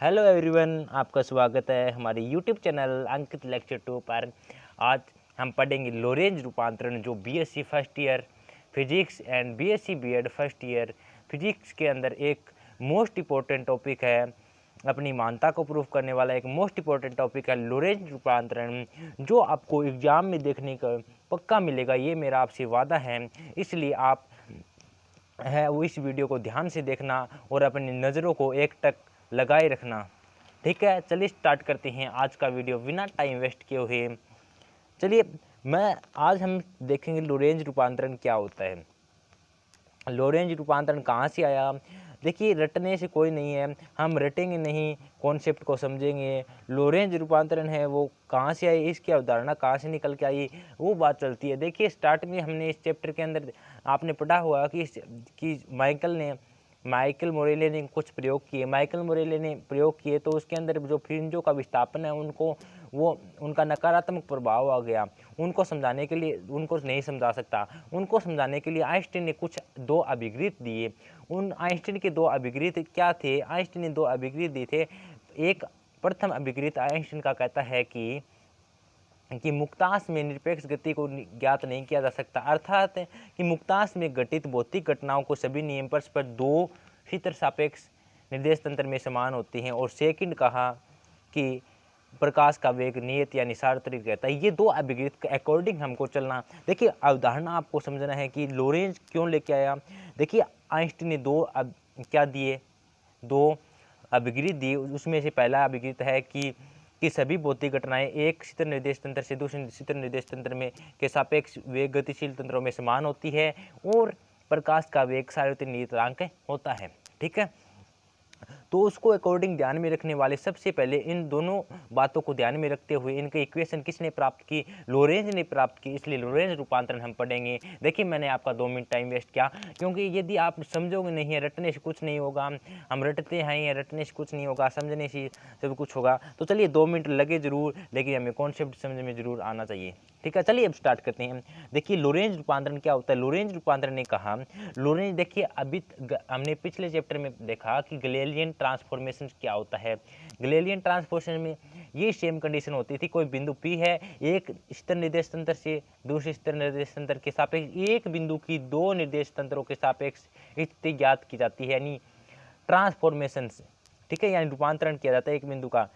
Hello everyone, आपका स्वागत है हमारे यूट्यूब चैनल अंकित लेक्चर 2 पर। आज हम पढ़ेंगे लोरेंज रूपांतरण, जो BSc first year physics and BSc BEd first year physics के अंदर एक मोस्ट इम्पोर्टेंट टॉपिक है। अपनी मानता को प्रूफ करने वाला एक मोस्ट इम्पोर्टेंट टॉपिक है लोरेंज रूपांतरण, जो आपको एग्जाम में देखने का पक्का मिलेगा, ये मेरा आपसे वादा है। इसलिए आप वो इस वीडियो को ध्यान से देखना और अपनी नज़रों को एक टक लगाए रखना। ठीक है, चलिए स्टार्ट करते हैं आज का वीडियो बिना टाइम वेस्ट किए हुए। चलिए आज हम देखेंगे लोरेंज रूपांतरण क्या होता है। लोरेंज रूपांतरण कहाँ से आया? देखिए, रटने से कोई नहीं है, हम रटेंगे नहीं, कॉन्सेप्ट को समझेंगे। लोरेंज रूपांतरण है वो कहाँ से आई, इसकी अवधारणा कहाँ से निकल के आई, वो बात चलती है। देखिए, स्टार्ट में हमने इस चैप्टर के अंदर आपने पढ़ा हुआ कि माइकल मोरेले ने कुछ प्रयोग किए। माइकल मोरेले ने प्रयोग किए तो उसके अंदर जो फ्रिंजों का विस्थापन है उनका नकारात्मक प्रभाव आ गया। उनको समझाने के लिए, उनको नहीं समझा सकता, उनको समझाने के लिए आइंस्टीन ने कुछ दो अभिगृत दिए। उन आइंस्टीन के दो अभिगृत क्या थे? आइंस्टीन ने दो अभिगृत दिए थे। एक प्रथम अभिगृत आइंस्टीन का कहता है कि मुक्तांश में निरपेक्ष गति को ज्ञात नहीं किया जा सकता, अर्थात कि मुक्तांश में घटित भौतिक घटनाओं को सभी नियम परस्पर दो क्षेत्र सापेक्ष निर्देश तंत्र में समान होती हैं। और सेकंड कहा कि प्रकाश का वेग नियत यानी सार्वत्रिक रहता है। ये दो अभिगृत के अकॉर्डिंग हमको चलना। देखिए, अवधारणा आपको समझना है कि लोरेंज क्यों लेके आया। देखिए, आइंस्टीन ने दो अभिगृत दिए। उसमें से पहला अभिगृत है कि सभी भौतिक घटनाएं एक क्षेत्र निर्देश तंत्र से दूसरे क्षेत्र निर्देश तंत्र में के सापेक्ष वेग गतिशील तंत्रों में समान होती है और प्रकाश का वेग सार्वत्रिक नियतांक होता है। ठीक है, तो उसको अकॉर्डिंग ध्यान में रखने वाले सबसे पहले इन दोनों बातों को ध्यान में रखते हुए इनके इक्वेशन किसने प्राप्त की? लोरेंज ने प्राप्त की। इसलिए लोरेंज रूपांतरण हम पढ़ेंगे। देखिए, मैंने आपका 2 मिनट टाइम वेस्ट किया, क्योंकि यदि आप समझोगे नहीं है, रटने से कुछ नहीं होगा। हम रटते हैं, रटने से कुछ नहीं होगा, समझने से सब कुछ होगा। तो चलिए, 2 मिनट लगे जरूर, लेकिन हमें कॉन्सेप्ट समझ में जरूर आना चाहिए। ठीक है, चलिए अब स्टार्ट करते हैं। देखिए, लोरेंज रूपांतरण क्या होता है। लोरेंज रूपांतरण ने कहा, लोरेंज, देखिए अभी हमने पिछले चैप्टर में देखा कि गैलीलियन ट्रांसफॉर्मेशन क्या होता है। गैलीलियन ट्रांसफॉर्मेशन में ये सेम कंडीशन होती थी। कोई बिंदु P है, एक स्थिर निर्देश तंत्र से दूसरे स्थिर निर्देश तंत्र के सापेक्ष एक बिंदु की दो निर्देश तंत्रों के सापेक्ष स्थिति ज्ञात की जाती है, यानी ट्रांसफॉर्मेशन। ठीक है, यानी रूपांतरण किया जाता है एक बिंदु का।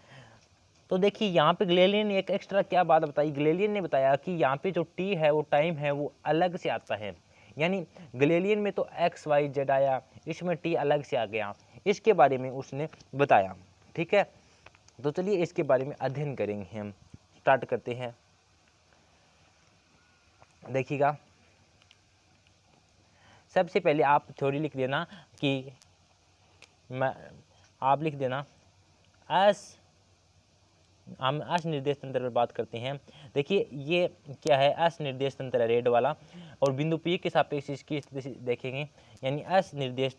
तो देखिए, यहाँ पे गैलीलियन ने एक एक्स्ट्रा क्या बात बताई। गैलीलियन ने बताया कि यहाँ पे जो टी है, वो टाइम है, वो अलग से आता है। यानी गैलीलियन में तो एक्स वाई जेड आया, इसमें टी अलग से आ गया। इसके बारे में उसने बताया। ठीक है, तो चलिए इसके बारे में अध्ययन करेंगे। हम स्टार्ट करते हैं। देखिएगा, सबसे पहले आप थ्योरी लिख देना कि आप लिख देना हम एस निर्देश तंत्र पर बात करते हैं। देखिए, ये क्या है? एस निर्देश तंत्र है, रेड वाला, और बिंदु पी के सापेक्ष इसकी स्थिति देखेंगे। यानी एस निर्देश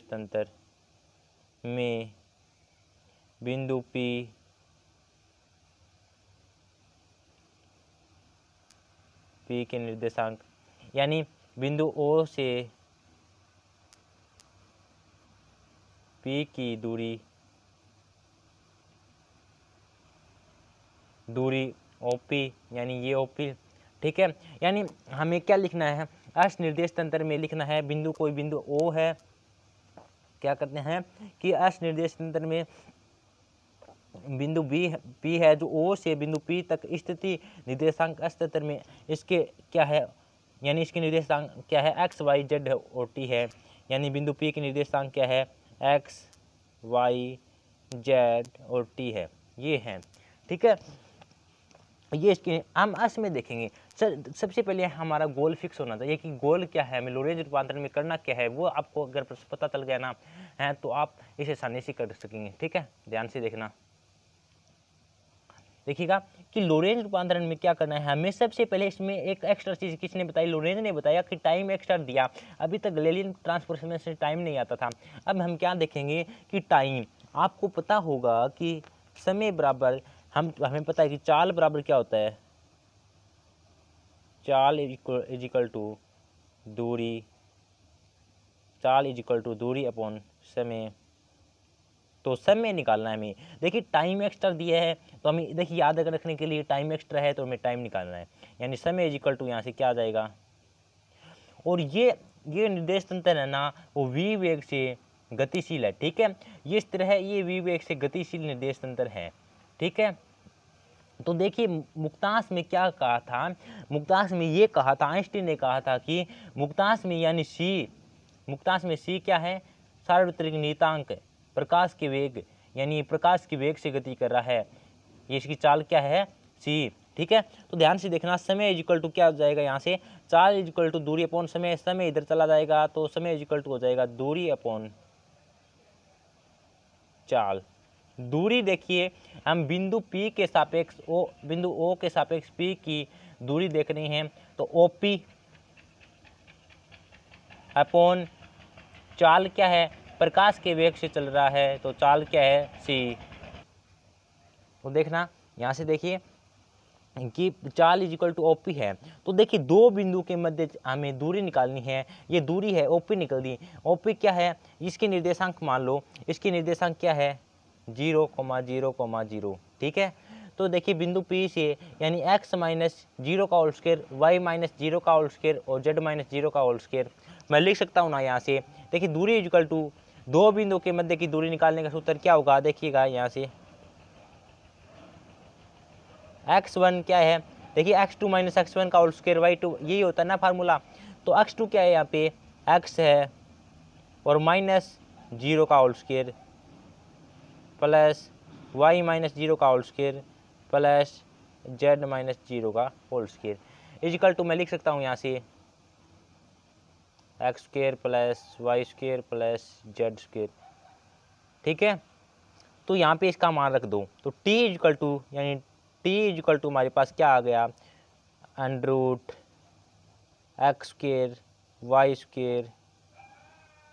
तंत्र में बिंदु पी के निर्देशांक, यानी बिंदु ओ से P की दूरी OP, यानी ये OP। ठीक है, यानी हमें क्या लिखना है? एस निर्देश तंत्र में लिखना है बिंदु, कोई बिंदु O है, क्या करते हैं कि एस निर्देश तंत्र में बिंदु P है, जो O से बिंदु P तक स्थिति निर्देशांक एस तंत्र में इसके क्या है, यानी इसके निर्देशांक क्या है? एक्स वाई जेड और टी है। यानी बिंदु P के निर्देशांक क्या है? एक्स वाई जेड और टी है, ये है। ठीक है, ये इसके हम एस में देखेंगे। सबसे पहले हमारा गोल फिक्स होना चाहिए कि गोल क्या है, हमें लोरेंज रूपांतरण में करना क्या है। वो आपको अगर पता चल गया ना है तो आप इसे आसानी से कर सकेंगे। ठीक है, ध्यान से देखना। देखिएगा कि लोरेंज रूपांतरण में क्या करना है हमें। सबसे पहले इसमें एक एक्स्ट्रा चीज किसने बताई? लोरेंज ने बताया कि टाइम एक्स्ट्रा दिया। अभी तक गैलीलियन ट्रांसफॉर्मेशन से टाइम नहीं आता था। अब हम क्या देखेंगे कि टाइम, आपको पता होगा कि समय बराबर, हमें पता है कि चाल बराबर क्या होता है? चाल इज इक्वल टू दूरी चाल इज इक्वल टू दूरी अपॉन समय। तो समय निकालना है हमें। देखिए टाइम एक्स्ट्रा दिया है तो हमें देखिए याद रखने के लिए टाइम एक्स्ट्रा है तो हमें टाइम निकालना है, यानी समय इज इक्वल टू यहाँ से क्या आ जाएगा। और ये निर्देश तंत्र है ना वो v वेग से गतिशील है, ठीक है। ये इस तरह है, ये v वेग से गतिशील निर्देश तंत्र है, ठीक है। तो देखिए मुक्तांश में क्या कहा था, मुक्तांश में ये कहा था, आइंस्टीन ने कहा था कि मुक्तांश में यानी c, मुक्तांश में c क्या है, सार्वत्रिक नियतांक प्रकाश के वेग, यानी प्रकाश के वेग से गति कर रहा है, ये इसकी चाल क्या है c, ठीक है। तो ध्यान से देखना, समय इज इक्वल टू क्या हो जाएगा यहाँ से, चाल इज इक्वल टू दूरी अपॉन समय, समय इधर चला जाएगा तो समय इज इक्वल टू हो जाएगा दूरी अपॉन चाल। दूरी देखिए हम बिंदु P के सापेक्ष बिंदु O के सापेक्ष P की दूरी देख रहे हैं, तो OP अपॉन चाल क्या है, प्रकाश के वेग से चल रहा है तो चाल क्या है c। तो देखना यहाँ से देखिए कि चाल इज इक्वल टू OP है, तो देखिए दो बिंदु के मध्य हमें दूरी निकालनी है, ये दूरी है OP निकल दी। OP क्या है, इसके निर्देशांक मान लो, इसके निर्देशांक क्या है 0, 0, 0, ठीक है। तो देखिए बिंदु P से यानी x माइनस 0 का होल स्क्वायर, y माइनस 0 का होल स्क्वायर और z माइनस 0 का होल स्क्वायर मैं लिख सकता हूँ ना यहाँ से। देखिए दूरी इज इक्वल टू दो बिंदु के मध्य की दूरी निकालने का सूत्र क्या होगा, देखिएगा यहाँ से x1 क्या है, देखिए x2 माइनस x1 का होल स्क्वायर y2, यही होता है ना फार्मूला। तो x2 क्या है यहाँ पे x है और माइनस 0 का whole square plus y minus 0 का whole square plus z minus 0 का होल स्क्वायर इजिकल टू मैं लिख सकता हूँ यहाँ से x square plus y square plus z square, ठीक है। तो यहाँ पे इसका मान रख दो, तो t इजिकल टू यानी t इजिकल टू हमारे पास क्या आ गया under root x square Y square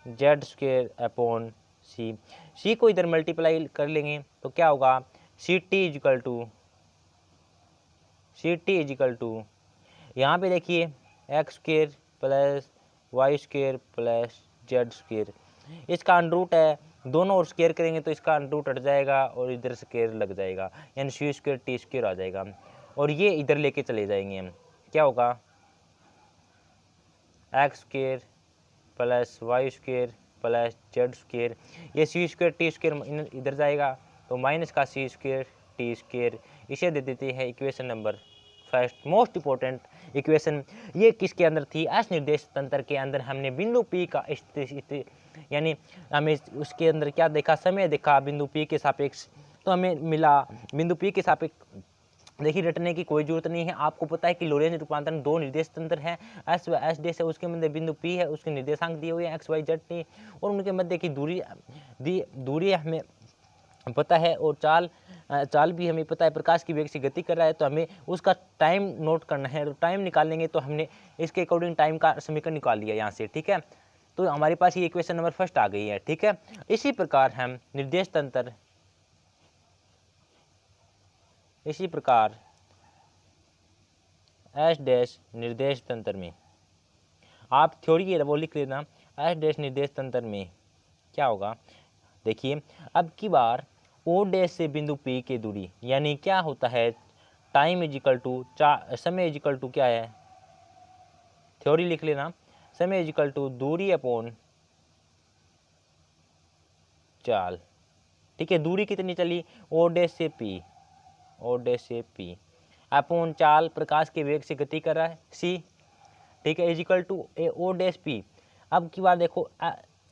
Z square upon सी। सी को इधर मल्टीप्लाई कर लेंगे तो क्या होगा सी टी इजिकल टू यहाँ पे देखिए x square plus y square plus z square, इसका अंडर रूट है, दोनों और स्क्वायर करेंगे तो इसका अंडर रूट हट जाएगा और इधर स्क्वायर लग जाएगा, यानी सी स्क्वायर टी स्क्वायर आ जाएगा और ये इधर लेके चले जाएंगे हम, क्या होगा x square plus y square plus z square, ये सी स्क्वायर टी स्क्वायर इधर जाएगा तो माइनस का सी स्क्वायर टी स्क्वायर, इसे दे देते हैं equation number first most important equation. ये किसके अंदर थी, एस निर्देश तंत्र के अंदर हमने बिंदु P का यानी हमें उसके अंदर क्या देखा, समय देखा बिंदु P के सापेक्ष, तो हमें मिला बिंदु P के सापेक्ष। देखिए रटने की कोई जरूरत नहीं है, आपको पता है कि लोरेंज रूपांतरण दो निर्देश तंत्र है, एस व एस डे से, उसके मध्य बिंदु P है, उसके निर्देशांक दिए हुए हैं एक्स वाई जेड टी और उनके मध्य की दूरी हमें पता है और चाल भी हमें पता है, प्रकाश की वेग से गति कर रहा है तो हमें उसका टाइम नोट करना है, तो टाइम निकालेंगे तो हमने इसके अकॉर्डिंग टाइम का समीकरण निकाल लिया यहाँ से, ठीक है। तो हमारे पास ये इक्वेशन नंबर फर्स्ट आ गई है, ठीक है। इसी प्रकार एस डैश निर्देश तंत्र में आप थ्योरी ये वो लिख लेना, एस डैश निर्देश तंत्र में क्या होगा, देखिए अब की बार ओ डैश से बिंदु P की दूरी यानी क्या होता है टाइम इजिकल टू समय इजिकल टू क्या है, थ्योरी लिख लेना, समय इजिकल टू दूरी अपॉन चाल, ठीक है। दूरी कितनी चली ओ डैश से P अपॉन चाल, प्रकाश के वेग से गति कर रहा है C, ठीक है, is equal to O dash P। अब की बार देखो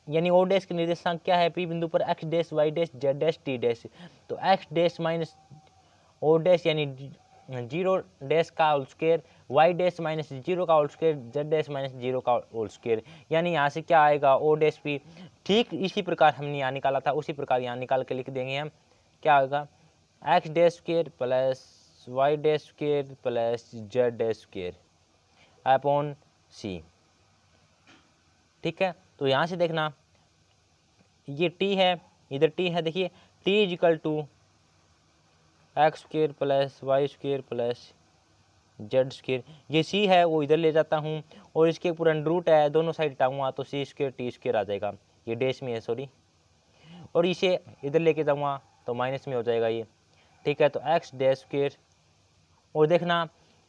यानी ओ डैश के निर्देशांक क्या है P बिंदु पर x dash y dash z dash t dash, तो x dash minus o dash यानी 0 डैश का whole square, y dash minus 0 का whole square, z dash minus 0 का होल स्क्वायर, यानी यहाँ से क्या आएगा ओ डैश P। ठीक इसी प्रकार हमने यहाँ निकाला था उसी प्रकार यहाँ निकाल के लिख देंगे हम, क्या आएगा x dash square plus y dash square plus z dash square upon C, ठीक है। तो यहाँ से देखना ये t है, इधर t है, देखिए t is equal to x square plus y square plus z square, ये सी है वो इधर ले जाता हूँ और इसके पूरा अंडर रूट है, दोनों साइड हटाऊँगा तो सी स्क्वेयर टी स्क्वेयर आ जाएगा, ये डैश में है सॉरी, और इसे इधर लेके जाऊँगा तो माइनस में हो जाएगा ये, ठीक है। तो एक्स डैश स्क्वेयर, और देखना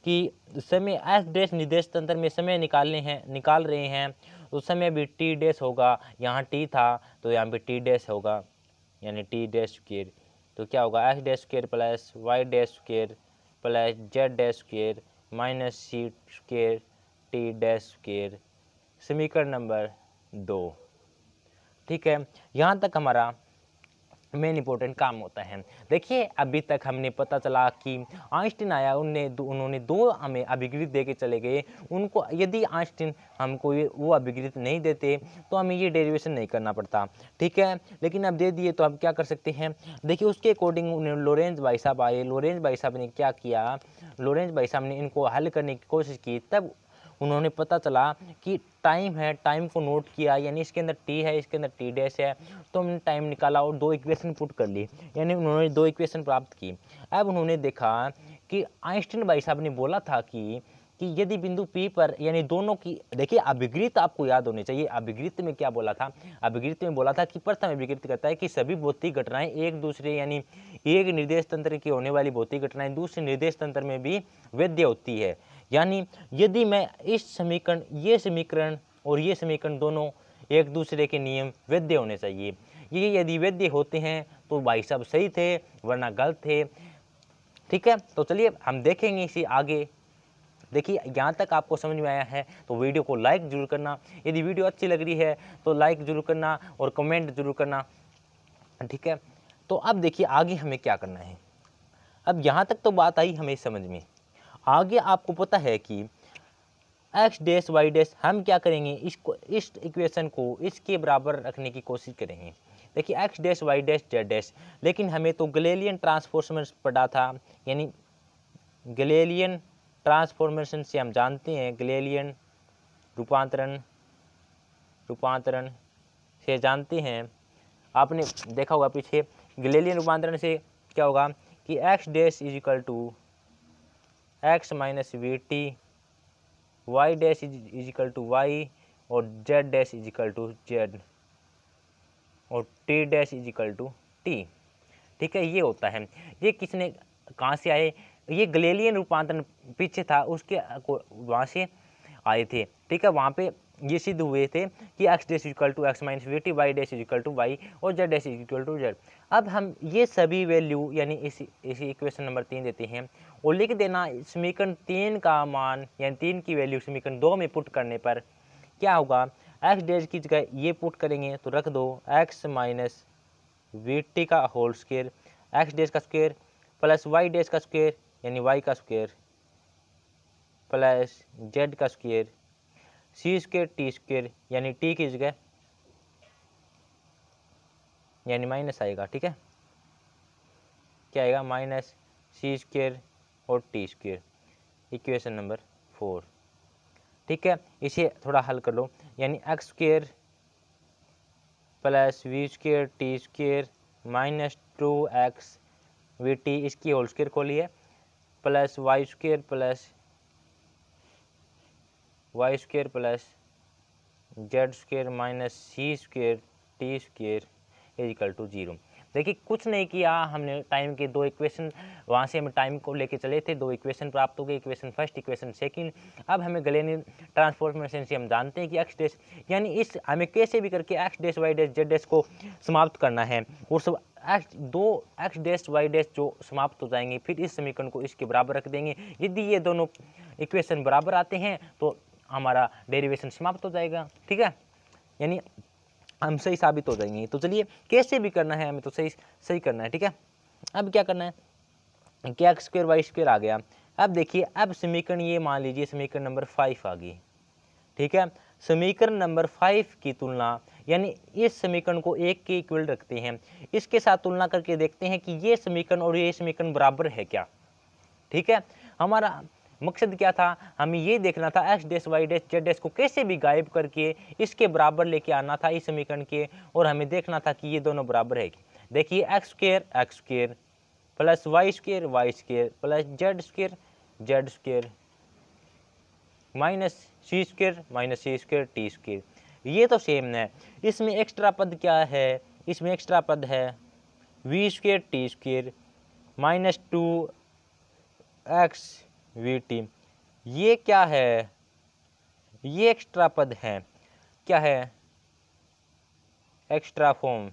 कि समय एस डैश निर्देश तंत्र में समय निकाल रहे हैं तो समय भी टी डैश होगा, यहाँ टी था तो यहाँ पे टी डैश होगा, यानी टी डैश स्क्वेयर। तो क्या होगा, x dash square plus y dash square plus z dash square minus c square t dash square, समीकरण नंबर 2, ठीक है। यहाँ तक हमारा मेन इंपॉर्टेंट काम होता है। देखिए अभी तक हमने पता चला कि आइंस्टीन आया, उन्होंने 2 हमें अभिकृत दे के चले गए। उनको यदि आइंस्टीन हमको वो अभिकृत नहीं देते तो हमें ये डेरिवेशन नहीं करना पड़ता, ठीक है। लेकिन अब दे दिए तो हम क्या कर सकते हैं, देखिए उसके अकॉर्डिंग लोरेंज भाई साहब आए। लोरेंज भाई साहब ने क्या किया, लोरेंज भाई साहब ने इनको हल करने की कोशिश की, तब उन्होंने पता चला कि टाइम है, टाइम को नोट किया, यानी इसके अंदर टी है, इसके अंदर टी डैश है, तो हमने टाइम निकाला और 2 इक्वेशन पुट कर ली, यानी उन्होंने 2 इक्वेशन प्राप्त की। अब उन्होंने देखा कि आइंस्टीन भाई साहब ने बोला था कि यदि बिंदु P पर, यानी दोनों की, देखिए अभिगृत आपको याद होनी चाहिए, अभिगृत में क्या बोला था, अभिगृत में बोला था कि प्रथम अभिगृत कहता है कि सभी भौतिक घटनाएं एक दूसरे, यानी एक निर्देश तंत्र की होने वाली भौतिक घटनाएं दूसरे निर्देश तंत्र में भी वैध होती है। यानी यदि मैं इस समीकरण, ये समीकरण और ये समीकरण दोनों एक दूसरे के नियम वैध होने चाहिए, ये यदि वैध होते हैं तो भाई साहब सही थे वरना गलत थे, ठीक है। तो चलिए हम देखेंगे इसी आगे। देखिए यहाँ तक आपको समझ में आया है तो वीडियो को लाइक जरूर करना, यदि वीडियो अच्छी लग रही है तो लाइक जरूर करना और कमेंट जरूर करना, ठीक है। तो अब देखिए आगे हमें क्या करना है। अब यहाँ तक तो बात आई हमें समझ में, आगे आपको पता है कि एक्स डैश वाई डैश हम क्या करेंगे, इसको, इस इक्वेशन को इसके बराबर रखने की कोशिश करेंगे। देखिए x dash y dash z dash, लेकिन हमें तो गैलीलियन ट्रांसफॉर्मेशन पढ़ा था, यानी गैलीलियन ट्रांसफॉर्मेशन से हम जानते हैं, गैलीलियन रूपांतरण से जानते हैं, आपने देखा होगा पीछे, गैलीलियन रूपांतरण से क्या होगा कि x dash is equal to x minus v t, y dash is equal to y और z dash is equal to z और t dash is equal to t, ठीक है। ये होता है, ये किसने कहाँ से आए, ये गैलीलियन रूपांतरण पीछे था उसके वहाँ से आए थे, ठीक है। वहाँ पे ये सिद्ध हुए थे कि x dash equal to x minus v t, y dash equal to y और z dash equal to z. अब हम ये सभी वैल्यू यानी इसी इक्वेशन नंबर 3 देते हैं और लिख देना समीकरण 3 का मान, यानी 3 की वैल्यू समीकरण 2 में पुट करने पर क्या होगा, एक्स डैश की जगह ये पुट करेंगे तो रख दो एक्स माइनस वी टी का होल स्क्वायर, एक्स डैश का स्क्वायर प्लस वाई डैश का स्क्वायर यानी वाई का स्क्वायर प्लस जेड का square, c square t square यानी टी की जगह यानी माइनस आएगा, ठीक है। क्या आएगा, माइनस सी स्क्वायर और टी स्क्वायर, इक्वेशन नंबर 4, ठीक है। इसे थोड़ा हल कर लो, यानी x square plus v square t square minus 2x v T, इसकी होल स्क्वायर को लिए plus y square plus z square minus c square t square is equal to 0। देखिए कुछ नहीं किया हमने, टाइम के 2 इक्वेशन, वहाँ से हम टाइम को लेके चले थे, 2 इक्वेशन प्राप्त हो गए, इक्वेशन फर्स्ट इक्वेशन सेकंड। अब हमें गैलीलियन ट्रांसफॉर्मेशन से हम जानते हैं कि एक्स डैश, यानी इस हमें कैसे भी करके x dash y dash z dash को समाप्त करना है और सब एक्स डैश वाई डैश जो समाप्त हो जाएंगे, फिर इस समीकरण को इसके बराबर रख देंगे। यदि ये दोनों इक्वेशन बराबर आते हैं तो हमारा डेरिवेशन समाप्त हो जाएगा, ठीक है, यानी हम सही साबित हो जाएंगे। तो चलिए कैसे भी करना है हमें तो सही करना है, ठीक है। अब क्या करना है कि एक्स स्क्वायर वाई स्क्वायर आ गया। अब देखिए अब समीकरण ये मान लीजिए समीकरण नंबर 5 आ गई, ठीक है। समीकरण नंबर 5 की तुलना, यानी इस समीकरण को 1 के इक्वल रखते हैं, इसके साथ तुलना करके देखते हैं कि ये समीकरण और ये समीकरण बराबर है क्या, ठीक है। हमारा मकसद क्या था, हमें ये देखना था x dash y dash z dash को कैसे भी गायब करके इसके बराबर लेके आना था इस समीकरण के, और हमें देखना था कि ये दोनों बराबर है। देखिए x square plus y square plus z square minus c square minus c square t square, ये तो सेम है। इसमें एक्स्ट्रा पद क्या है, इसमें एक्स्ट्रा पद है v square t square minus 2x v t. ये क्या है, ये एक्स्ट्रा पद है, क्या है, एक्स्ट्रा फॉर्म,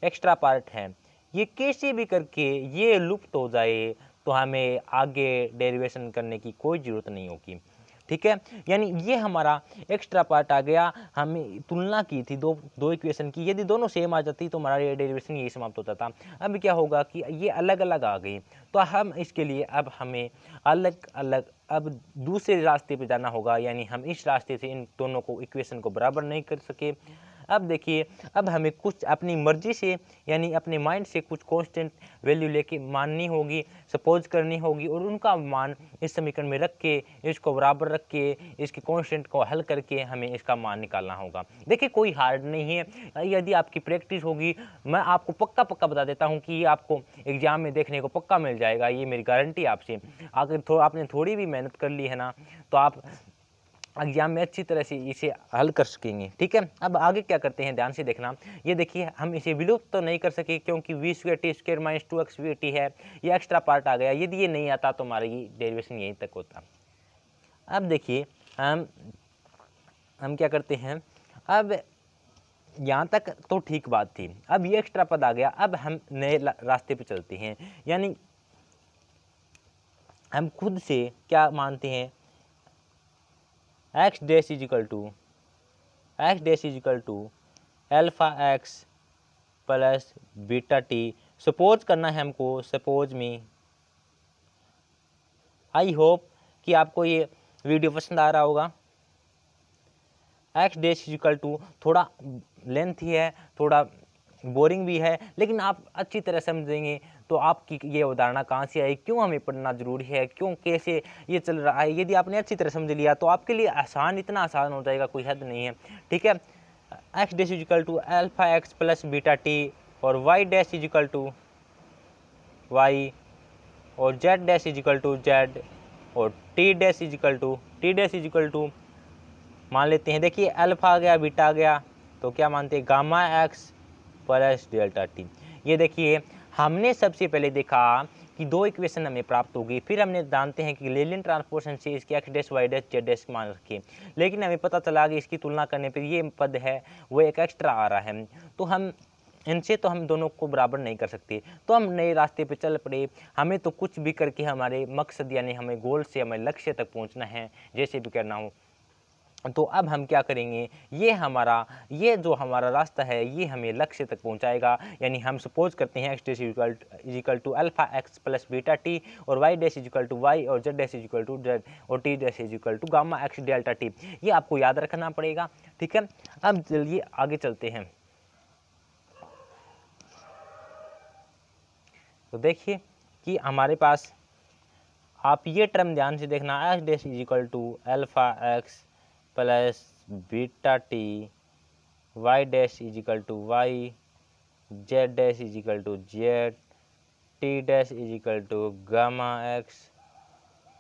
एक्स्ट्रा पार्ट है। ये कैसे भी करके ये लुप्त हो जाए तो हमें आगे डेरिवेशन करने की कोई ज़रूरत नहीं होगी, ठीक है। यानी ये हमारा एक्स्ट्रा पार्ट आ गया। हमें तुलना की थी दो इक्वेशन की, यदि दोनों सेम आ जाती तो हमारा ये डेरिवेशन यही समाप्त होता था। अब क्या होगा कि ये अलग अलग आ गई, तो हम इसके लिए अब हमें अलग अलग अब दूसरे रास्ते पे जाना होगा, यानी हम इस रास्ते से इन दोनों को इक्वेशन को बराबर नहीं कर सके। अब देखिए, अब हमें कुछ अपनी मर्जी से यानी अपने माइंड से कुछ कांस्टेंट वैल्यू लेके माननी होगी, सपोज करनी होगी, और उनका मान इस समीकरण में रख के, इसको बराबर रख के, इसके कांस्टेंट को हल करके हमें इसका मान निकालना होगा। देखिए कोई हार्ड नहीं है, यदि आपकी प्रैक्टिस होगी मैं आपको पक्का बता देता हूँ कि ये आपको एग्जाम में देखने को पक्का मिल जाएगा, ये मेरी गारंटी आपसे। अगर आपने थोड़ी भी मेहनत कर ली है ना तो आप एग्जाम में अच्छी तरह से इसे हल कर सकेंगे, ठीक है। अब आगे क्या करते हैं, ध्यान से देखना। ये देखिए हम इसे विलुप्त तो नहीं कर सके क्योंकि v square t square minus 2x v t है, ये एक्स्ट्रा पार्ट आ गया। यदि ये नहीं आता तो हमारा ये डेरिवेशन यहीं तक होता। अब देखिए हम क्या करते हैं, अब यहाँ तक तो ठीक बात थी, अब ये एक्स्ट्रा पद आ गया। अब हम नए रास्ते पे चलते हैं, यानी हम खुद से क्या मानते हैं, x dash is equal to alpha x plus beta t. Suppose करना है हमको, सपोज मी। आई होप कि आपको ये वीडियो पसंद आ रहा होगा। X dash is equal to थोड़ा लेंथी है, थोड़ा बोरिंग भी है, लेकिन आप अच्छी तरह समझेंगे तो आपकी ये अवधारणा कहाँ से आई, क्यों हमें पढ़ना जरूरी है, क्यों कैसे ये चल रहा है। यदि आपने अच्छी तरह समझ लिया तो आपके लिए आसान, इतना आसान हो जाएगा, कोई हद नहीं है, ठीक है। X dash is equal to alpha x plus beta t, और y dash is equal to y, और z dash is equal to z, और t dash is equal to मान लेते हैं। देखिए अल्फा आ गया, बीटा आ गया, तो क्या मानते हैं, gamma x plus delta t. ये देखिए हमने सबसे पहले देखा कि दो इक्वेशन हमें प्राप्त होगी, फिर हमने जानते हैं कि लेलिन ट्रांसपोर्शन से इसके x dash y dash z dash मान रखे, लेकिन हमें पता चला कि इसकी तुलना करने पर ये पद है वो एक एक्स्ट्रा आ रहा है, तो हम इनसे तो हम दोनों को बराबर नहीं कर सकते, तो हम नए रास्ते पे चल पड़े। हमें तो कुछ भी करके हमारे मकसद यानी हमें गोल से हमें लक्ष्य तक पहुँचना है, जैसे भी करना हो। तो अब हम क्या करेंगे, ये जो हमारा रास्ता है ये हमें लक्ष्य तक पहुंचाएगा। यानी हम सपोज करते हैं x dash is equal to alpha x plus beta t, और y dash is equal to y, और z dash is equal to z, और t dash is equal to gamma x delta t. ये आपको याद रखना पड़ेगा, ठीक है। अब चलिए आगे चलते हैं। तो देखिए कि हमारे पास, आप ये टर्म ध्यान से देखना, x dash is equal to alpha x plus beta t, y dash is equal to y, z dash is equal to z, t dash is equal to gamma x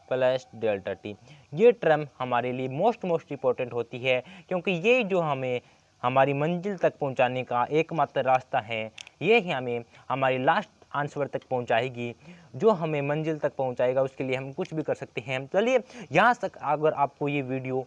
plus delta t. ये term हमारे लिए most important होती है, क्योंकि ये जो हमें हमारी मंजिल तक पहुंचाने का एकमात्र रास्ता है, ये ही हमें हमारी लास्ट आंसर तक पहुंचाएगी। जो हमें मंजिल तक पहुंचाएगा उसके लिए हम कुछ भी कर सकते हैं। चलिए यहाँ तक अगर आपको ये वीडियो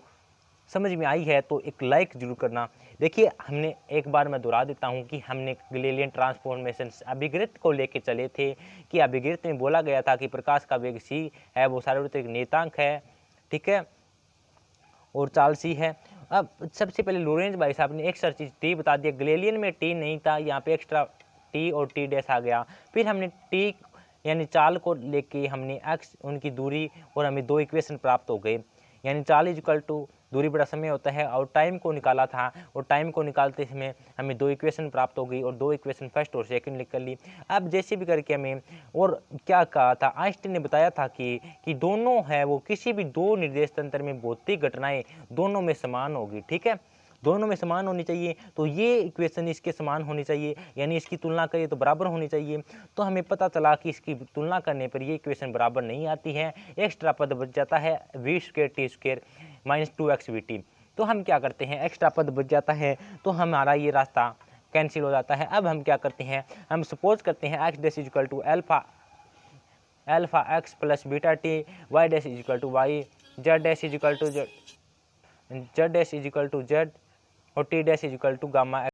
समझ में आई है तो एक लाइक जरूर करना। देखिए हमने एक बार मैं दोहरा देता हूँ कि हमने गैलीलियन ट्रांसफॉर्मेशन अभिवृत्त को लेके चले थे कि अभिवृत्त में बोला गया था कि प्रकाश का वेग c है, वो सार्वत्रिक नियतांक है, ठीक है, और चाल c है। अब सबसे पहले लोरेंज भाई साहब ने एक चीज टी बता दिया, गैलीलियन में टी नहीं था, यहाँ पे एक्स्ट्रा टी और टी डैश आ गया। फिर हमने टी यानी चाल को लेके हमने एक्स उनकी दूरी और हमें दो इक्वेशन प्राप्त हो गए, यानी चाल इज इक्वल टू दूरी बड़ा समय होता है, और टाइम को निकाला था, और टाइम को निकालते समय हमें दो इक्वेशन प्राप्त हो गई, और दो इक्वेशन फर्स्ट और सेकंड लिख कर ली। अब जैसे भी करके हमें, और क्या कहा था आइंस्टीन ने बताया था कि दोनों है वो किसी भी दो निर्देश तंत्र में भौतिक घटनाएं दोनों में समान होगी, ठीक है, दोनों में समान होनी चाहिए। तो ये इक्वेशन इसके समान होनी चाहिए, यानी इसकी तुलना करिए तो बराबर होनी चाहिए। तो हमें पता चला कि इसकी तुलना करने पर ये इक्वेशन बराबर नहीं आती है, एक्स्ट्रा पद बच जाता है v square t square. Minus 2x v t. तो हम क्या करते हैं, एक्स्ट्रा पद बच जाता है तो हमारा ये रास्ता कैंसिल हो जाता है। अब हम क्या करते हैं, हम सपोज करते हैं x dash is equal to alpha x plus beta t, y dash is equal to y, z dash is equal to z, z dash is equal to z और t dash is equal to gamma